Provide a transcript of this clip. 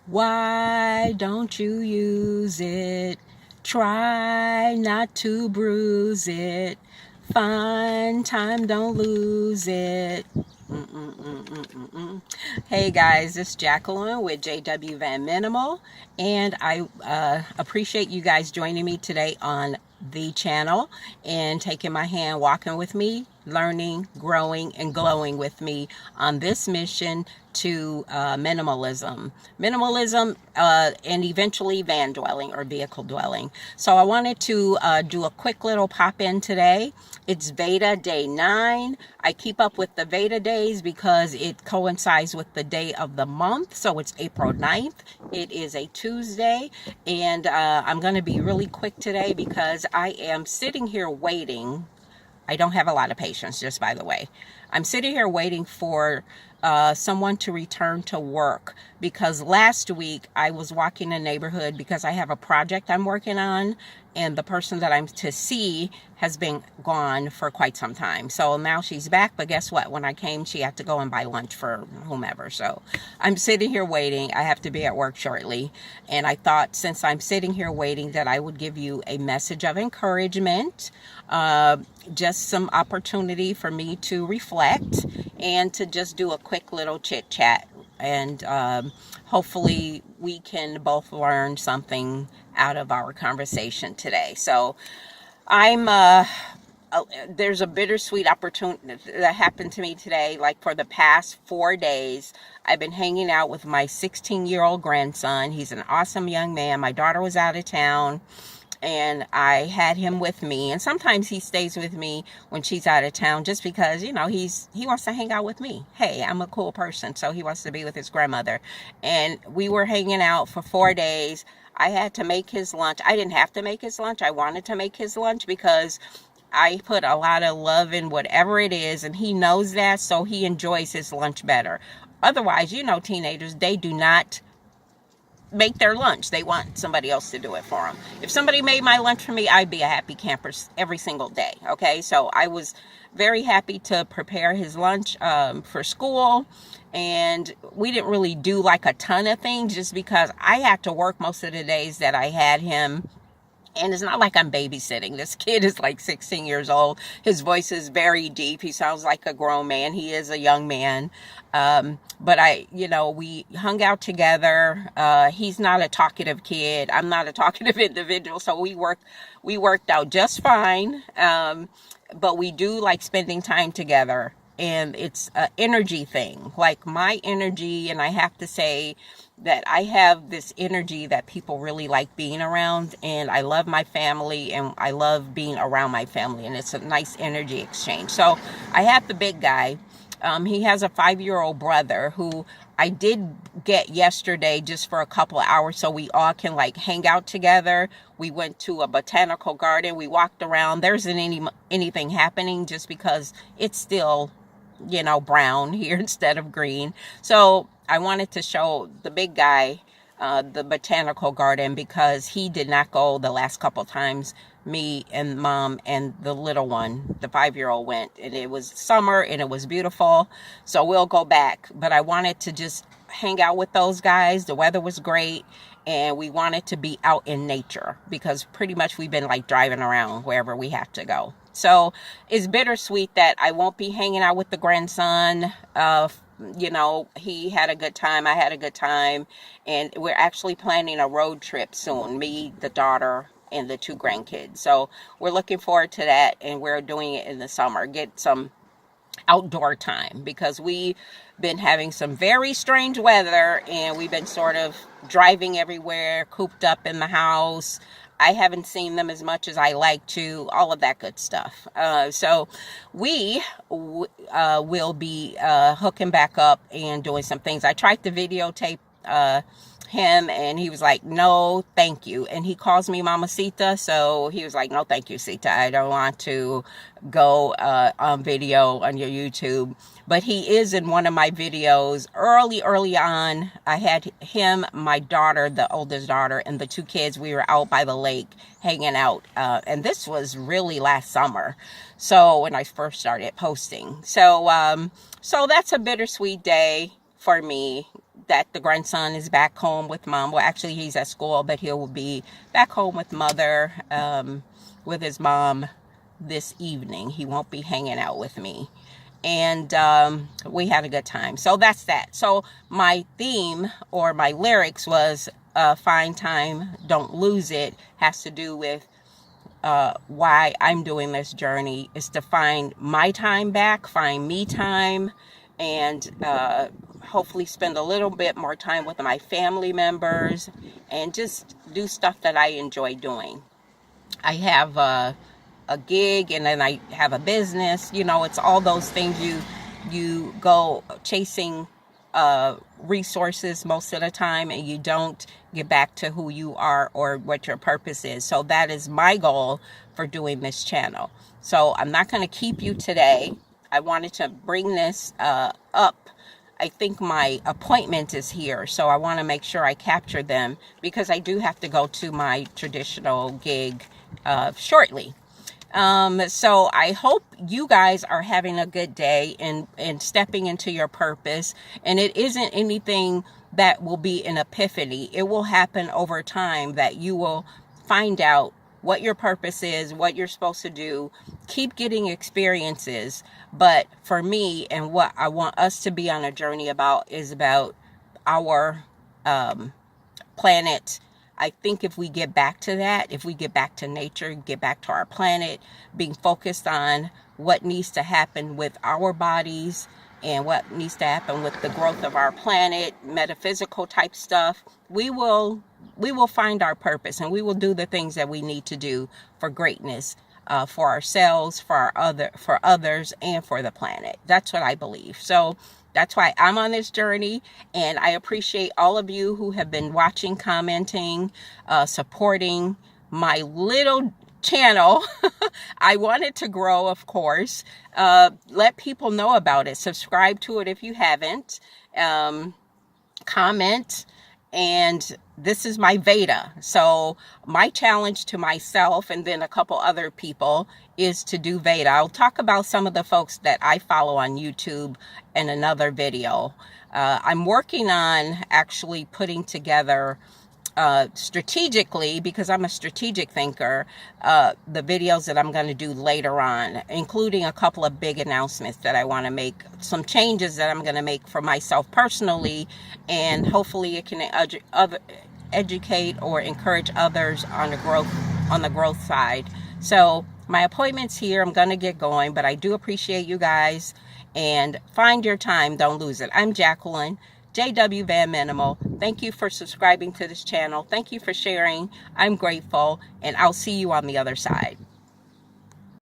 Why don't you use it? Try not to bruise it. Find time, don't lose it. Hey guys, this is Jacqueline with JW Van Minimal, and I appreciate you guys joining me today on the channel and taking my hand, walking with me, learning, growing, and glowing with me on this mission to minimalism, and eventually van dwelling or vehicle dwelling. So I wanted to do a quick little pop in today. It's VEDA day 9. I keep up with the VEDA days because it coincides with the day of the month. So it's April 9th. It is a Tuesday, and I'm going to be really quick today because I am sitting here waiting. I don't have a lot of patience, just by the way. I'm sitting here waiting for someone to return to work because last week I was walking the neighborhood because I have a project I'm working on, and the person that I'm to see has been gone for quite some time. So now she's back, but guess what? When I came, she had to go and buy lunch for whomever. So I'm sitting here waiting. I have to be at work shortly. And I thought, since I'm sitting here waiting, that I would give you a message of encouragement, just some opportunity for me to reflect and to just do a quick little chit chat. And hopefully we can both learn something out of our conversation today. So there's a bittersweet opportunity that happened to me today. Like, for the past 4 days, I've been hanging out with my 16-year-old grandson. He's an awesome young man. My daughter was out of town, and I had him with me. And sometimes he stays with me when she's out of town, just because, you know, he wants to hang out with me. Hey, I'm a cool person, so he wants to be with his grandmother. And we were hanging out for 4 days. I had to make his lunch. I didn't have to make his lunch. I wanted to make his lunch because I put a lot of love in whatever it is, and he knows that, so he enjoys his lunch better. Otherwise, you know, teenagers, they do not make their lunch. They want somebody else to do it for them. If somebody made my lunch for me, I'd be a happy camper every single day. Okay, so I was very happy to prepare his lunch for school. And we didn't really do like a ton of things just because I had to work most of the days that I had him. And it's not like I'm babysitting. This kid is like 16 years old. His voice is very deep. He sounds like a grown man. He is a young man. But we hung out together. He's not a talkative kid. I'm not a talkative individual. So we worked out just fine. But we do like spending time together. And it's an energy thing, like my energy. And I have to say that I have this energy that people really like being around, and I love my family, and I love being around my family, and it's a nice energy exchange. So I have the big guy. He has a 5-year-old brother who I did get yesterday just for a couple of hours so we all can like hang out together. We went to a botanical garden. We walked around. There isn't anything happening just because it's still, brown here instead of green. So I wanted to show the big guy the botanical garden because he did not go the last couple times. Me and mom and the little one, the 5-year-old, went, and it was summer and it was beautiful. So we'll go back. But I wanted to just hang out with those guys. The weather was great, and we wanted to be out in nature because pretty much we've been like driving around wherever we have to go. So it's bittersweet that I won't be hanging out with the grandson. He had a good time. I had a good time. And we're actually planning a road trip soon. Me, the daughter, and the 2 grandkids. So we're looking forward to that. And we're doing it in the summer. Get some outdoor time because we've been having some very strange weather. And we've been sort of driving everywhere, cooped up in the house. I haven't seen them as much as I like to, all of that good stuff. So we will be hooking back up and doing some things. I tried to videotape him, and he was like, no, thank you. And he calls me Mamacita, so he was like, no, thank you, Sita. I don't want to go on video on your YouTube. But he is in one of my videos early on. I had him, my daughter, the oldest daughter, and the 2 kids. We were out by the lake hanging out. And this was really last summer. So when I first started posting. So that's a bittersweet day for me. that the grandson is back home with mom. Well, actually, he's at school, but he will be back home with mother, with his mom this evening. He won't be hanging out with me. And we had a good time. So that's that. So my theme or my lyrics was find time, don't lose it. Has to do with why I'm doing this journey is to find my time back, find me time, and hopefully spend a little bit more time with my family members and just do stuff that I enjoy doing. I have a gig, and then I have a business. You know, it's all those things you go chasing resources most of the time, and you don't get back to who you are or what your purpose is. So that is my goal for doing this channel. So I'm not going to keep you today. I wanted to bring this up. I think my appointment is here, so I want to make sure I capture them because I do have to go to my traditional gig shortly. So I hope you guys are having a good day and stepping into your purpose. And it isn't anything that will be an epiphany. It will happen over time that you will find out what your purpose is, what you're supposed to do. Keep getting experiences. But for me, and what I want us to be on a journey about is about our planet. I think if we get back to that, if we get back to nature, get back to our planet, being focused on what needs to happen with our bodies and what needs to happen with the growth of our planet, metaphysical type stuff, we will find our purpose, and we will do the things that we need to do for greatness, for ourselves, for others, and for the planet. That's what I believe. So that's why I'm on this journey, and I appreciate all of you who have been watching, commenting, supporting my little channel. I want it to grow, of course. Let people know about it. Subscribe to it if you haven't. Comment. And this is my VEDA. So my challenge to myself and then a couple other people is to do VEDA. I'll talk about some of the folks that I follow on YouTube in another video. I'm working on actually putting together strategically, because I'm a strategic thinker, the videos that I'm going to do later on, including a couple of big announcements that I want to make, some changes that I'm going to make for myself personally, and hopefully it can educate or encourage others on the growth side. So my appointment's here. I'm going to get going, but I do appreciate you guys, and find your time. Don't lose it. I'm Jacqueline, JW Van Minimal. Thank you for subscribing to this channel. Thank you for sharing. I'm grateful, and I'll see you on the other side.